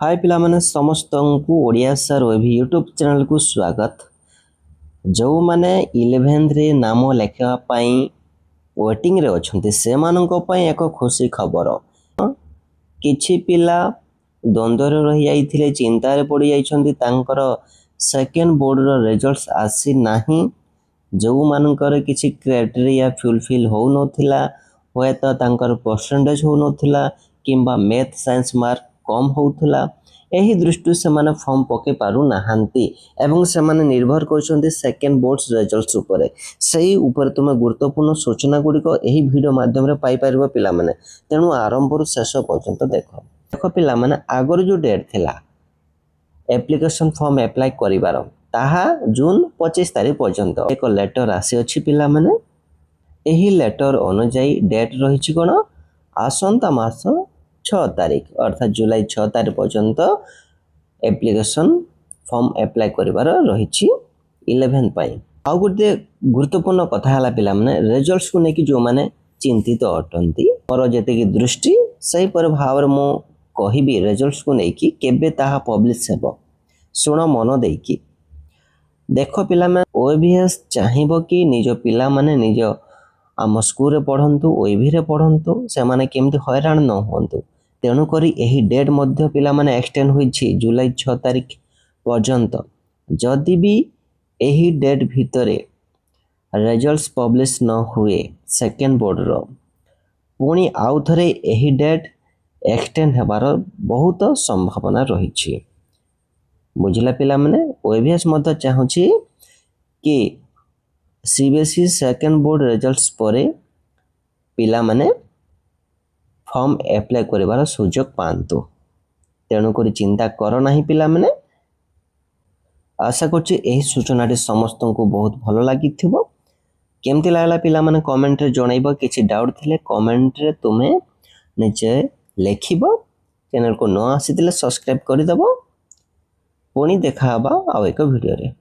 हाय पिलामाने समस्त को ओडिया सर ओबी YouTube channel को स्वागत। जो माने 11th रे नाम लेखा पाई वेटिंग रे अछंती से मानको पाई एक खुशी खबर। किछि पिला द्वंद्व रे रहि जाइथिले, चिंता रे पड़ी जाइछंती, तांकर सेकंड बोर्ड रो रिजल्ट्स आसी नाही। जो मानकर किछि क्राइटेरिया फुलफिल हो नथिला, होय त तांकर परसेंटेज हो नथिला किंबा मैथ साइंस मार्क कम होउथला, एही दृष्टि से माने फॉर्म पके पारु नाहांती एवं से माने निर्भर करछंती सेकंड बोर्ड्स रिजल्ट्स ऊपर। सही ऊपर तुम गुरुत्वपूर्ण सूचना गुडी को एही वीडियो माध्यम रे पाई परबो पिला माने। तेनु आरंभ रु शेष पर्यंत देखो पिला माने आगर जो डेट थिला एप्लिकेशन फॉर्म अप्लाई करिवार ताहा जून 25 तारिख पर्यंत एक लेटर आसी अछि पिला माने। एही लेटर अनुसार डेट रहिछि कोन आसंता मास 6 तारिख अर्थात जुलाई 6 तारिख पर्यंत एप्लिकेशन फॉर्म अप्लाई करिवार रहिछि 11 पाई। आ गुटे गुरुत्वपूर्ण कथा हला पिला माने रिजल्ट्स को नेकी जो माने चिंतित अटंती और जेते की दृष्टि सही पर भाव मो कहिबी रिजल्ट्स को नेकी केबे ताहा पब्लिश हेबो। सुनो मन देकी देखो पिला माने ओबीएस चाहिबो कि निजो पिला माने निजो आम स्कूल रे पढ़ंतु, ओबी रे पढ़ंतु, से माने केमति हैरान न होंतु। तेणु करी एही डेट मध्य पिला माने एक्सटेंड होइछि जुलाई 6 तारिख पर्यंत। जदि भी एही डेट भितरे रिजल्ट्स पब्लिश न हुए सेकंड बोर्ड रो, पुणी आउ थरे एही डेट एक्सटेंड हेबार बहुत संभावना रहिछि। बुझिला पिला माने ओबीएस मध्य चाहुछि कि सीबीएसई सेकंड बोर्ड रिजल्ट्स परे पिला माने फॉर्म अप्लाई करिवार सुযোগ पांतु। तेणु करी चिंता करो नाही पिला माने। आशा करछि एही सूचनाटी समस्त को बहुत भलो लागिथिबो। केमति लागला पिला माने कमेंट रे जणाइबो। किछि डाउट थिले कमेंट रे तुमे निचे लेखिबो। चैनल को न आसीतिले सब्सक्राइब करि दबो। पुणी देखा हबा आ एक वीडियो रे।